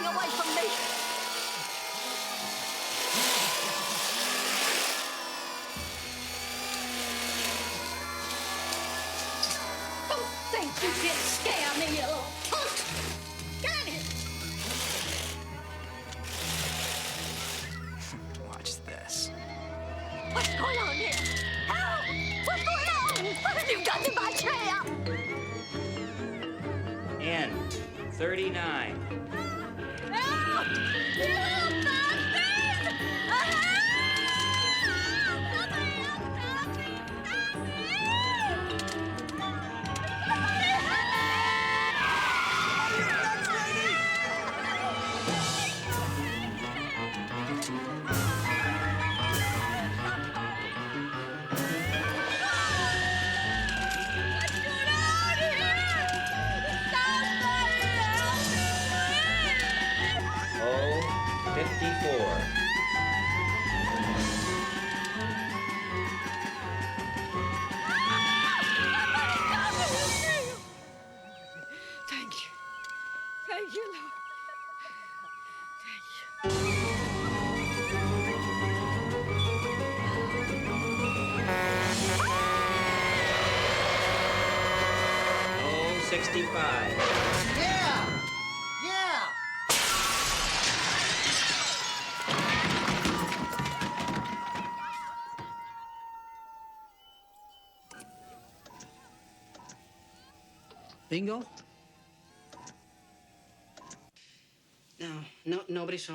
running away from me. Don't think you can scare me, you little punk. Get it. Watch this. What's going on here? Help! What's going on? What have you done to my chair? In 39. Help! You bastard! Help! Somebody help! Help me! Help me! What's going on here? Somebody help me! Oh, 54. Thank you. Thank you, Lord. Thank you. Oh, 65. Yeah! Yeah! Bingo? No, nobody's home.